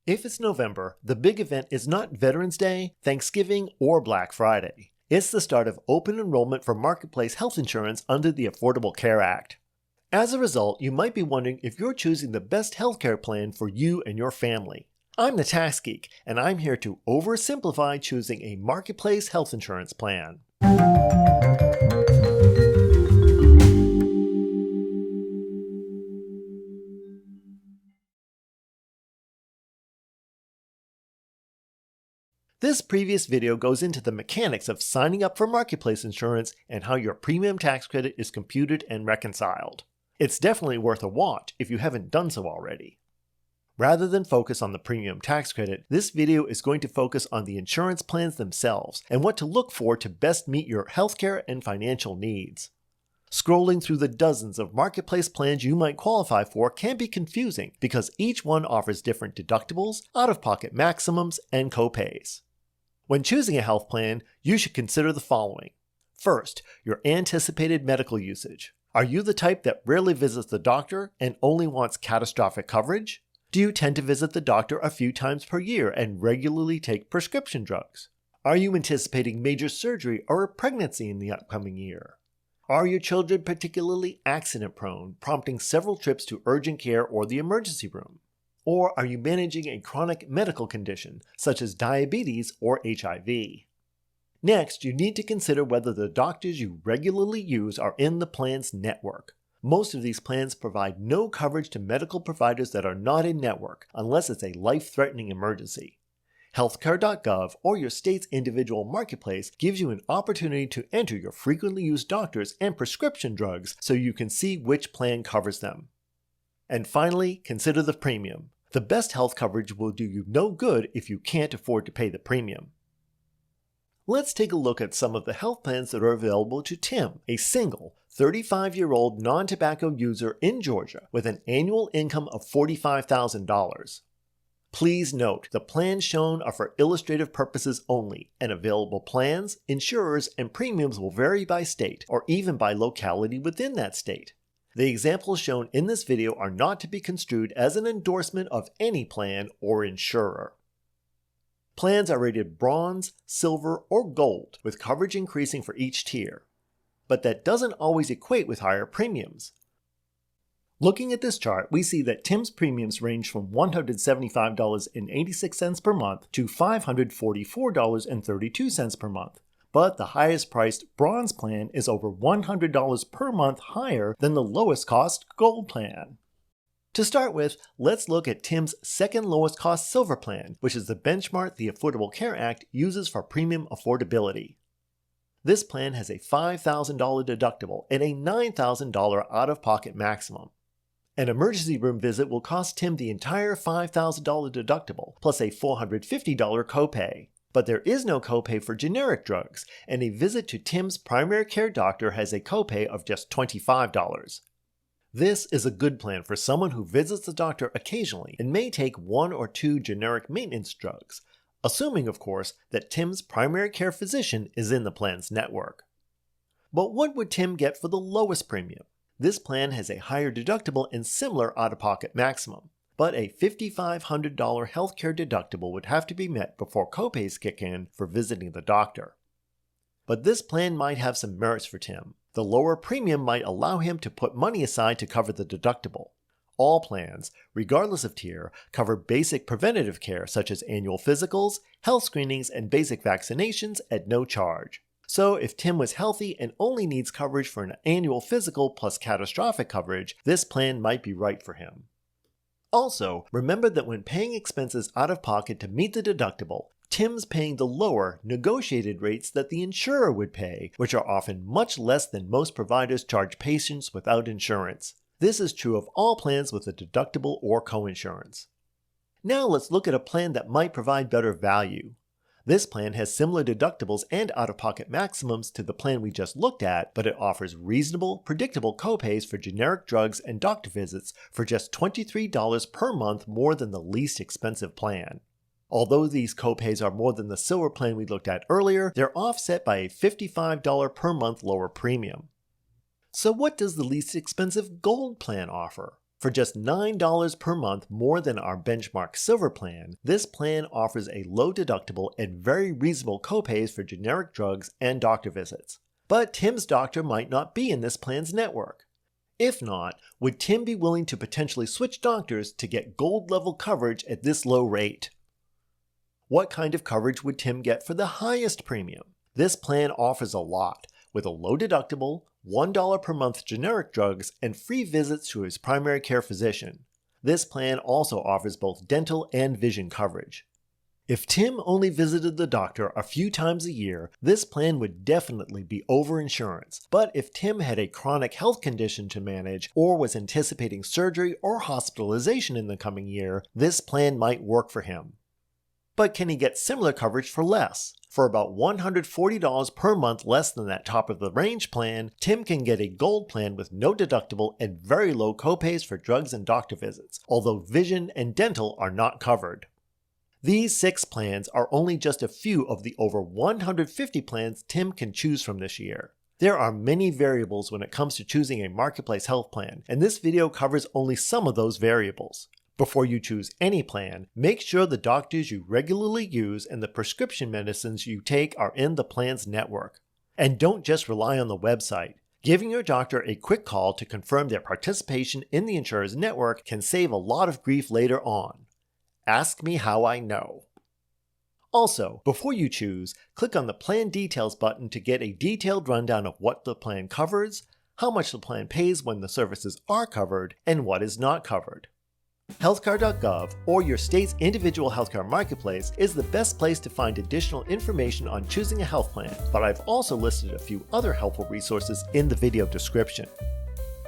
If it's November, the big event is not Veterans Day, Thanksgiving, or Black Friday. It's the start of open enrollment for marketplace health insurance under the Affordable Care Act. As a result, you might be wondering if you're choosing the best healthcare plan for you and your family. I'm the Tax Geek, and I'm here to oversimplify choosing a marketplace health insurance plan. This previous video goes into the mechanics of signing up for marketplace insurance and how your premium tax credit is computed and reconciled. It's definitely worth a watch if you haven't done so already. Rather than focus on the premium tax credit, this video is going to focus on the insurance plans themselves and what to look for to best meet your healthcare and financial needs. Scrolling through the dozens of marketplace plans you might qualify for can be confusing because each one offers different deductibles, out-of-pocket maximums, and copays. When choosing a health plan, you should consider the following. First, your anticipated medical usage. Are you the type that rarely visits the doctor and only wants catastrophic coverage? Do you tend to visit the doctor a few times per year and regularly take prescription drugs? Are you anticipating major surgery or a pregnancy in the upcoming year? Are your children particularly accident-prone, prompting several trips to urgent care or the emergency room? Or are you managing a chronic medical condition, such as diabetes or HIV? Next, you need to consider whether the doctors you regularly use are in the plan's network. Most of these plans provide no coverage to medical providers that are not in network, unless it's a life-threatening emergency. Healthcare.gov or your state's individual marketplace gives you an opportunity to enter your frequently used doctors and prescription drugs so you can see which plan covers them. And finally, consider the premium. The best health coverage will do you no good if you can't afford to pay the premium. Let's take a look at some of the health plans that are available to Tim, a single, 35-year-old non-tobacco user in Georgia with an annual income of $45,000. Please note, the plans shown are for illustrative purposes only, and available plans, insurers, and premiums will vary by state or even by locality within that state. The examples shown in this video are not to be construed as an endorsement of any plan or insurer. Plans are rated bronze, silver, or gold, with coverage increasing for each tier. But that doesn't always equate with higher premiums. Looking at this chart, we see that Tim's premiums range from $175.86 per month to $544.32 per month. But the highest priced bronze plan is over $100 per month higher than the lowest cost gold plan. To start with, let's look at Tim's second lowest cost silver plan, which is the benchmark the Affordable Care Act uses for premium affordability. This plan has a $5,000 deductible and a $9,000 out-of-pocket maximum. An emergency room visit will cost Tim the entire $5,000 deductible, plus a $450 copay. But there is no copay for generic drugs, and a visit to Tim's primary care doctor has a copay of just $25. This is a good plan for someone who visits the doctor occasionally and may take one or two generic maintenance drugs, assuming, of course, that Tim's primary care physician is in the plan's network. But what would Tim get for the lowest premium? This plan has a higher deductible and similar out-of-pocket maximum. But a $5,500 healthcare deductible would have to be met before copays kick in for visiting the doctor. But this plan might have some merits for Tim. The lower premium might allow him to put money aside to cover the deductible. All plans, regardless of tier, cover basic preventative care such as annual physicals, health screenings, and basic vaccinations at no charge. So if Tim was healthy and only needs coverage for an annual physical plus catastrophic coverage, this plan might be right for him. Also, remember that when paying expenses out of pocket to meet the deductible, Tim's paying the lower, negotiated rates that the insurer would pay, which are often much less than most providers charge patients without insurance. This is true of all plans with a deductible or coinsurance. Now let's look at a plan that might provide better value. This plan has similar deductibles and out-of-pocket maximums to the plan we just looked at, but it offers reasonable, predictable copays for generic drugs and doctor visits for just $23 per month more than the least expensive plan. Although these copays are more than the silver plan we looked at earlier, they're offset by a $55 per month lower premium. So what does the least expensive gold plan offer? For just $9 per month more than our benchmark Silver plan, this plan offers a low deductible and very reasonable copays for generic drugs and doctor visits. But Tim's doctor might not be in this plan's network. If not, would Tim be willing to potentially switch doctors to get gold level coverage at this low rate? What kind of coverage would Tim get for the highest premium? This plan offers a lot, with a low deductible, $1 per month generic drugs, and free visits to his primary care physician. This plan also offers both dental and vision coverage. If Tim only visited the doctor a few times a year, this plan would definitely be overinsurance. But if Tim had a chronic health condition to manage or was anticipating surgery or hospitalization in the coming year, this plan might work for him. But can he get similar coverage for less? For about $140 per month less than that top of the range plan, Tim can get a gold plan with no deductible and very low copays for drugs and doctor visits, although vision and dental are not covered. These 6 plans are only just a few of the over 150 plans Tim can choose from this year. There are many variables when it comes to choosing a marketplace health plan, and this video covers only some of those variables. Before you choose any plan, make sure the doctors you regularly use and the prescription medicines you take are in the plan's network. And don't just rely on the website. Giving your doctor a quick call to confirm their participation in the insurer's network can save a lot of grief later on. Ask me how I know. Also, before you choose, click on the Plan Details button to get a detailed rundown of what the plan covers, how much the plan pays when the services are covered, and what is not covered. Healthcare.gov or your state's individual healthcare marketplace is the best place to find additional information on choosing a health plan, but I've also listed a few other helpful resources in the video description.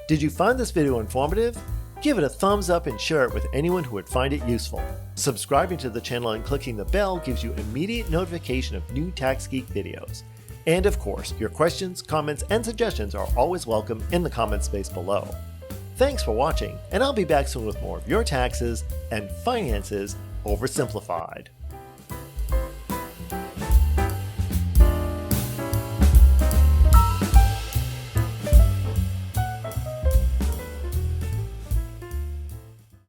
Did you find this video informative? Give it a thumbs up and share it with anyone who would find it useful. Subscribing to the channel and clicking the bell gives you immediate notification of new Tax Geek videos. And of course, your questions, comments, and suggestions are always welcome in the comment space below. Thanks for watching, and I'll be back soon with more of your taxes and finances oversimplified.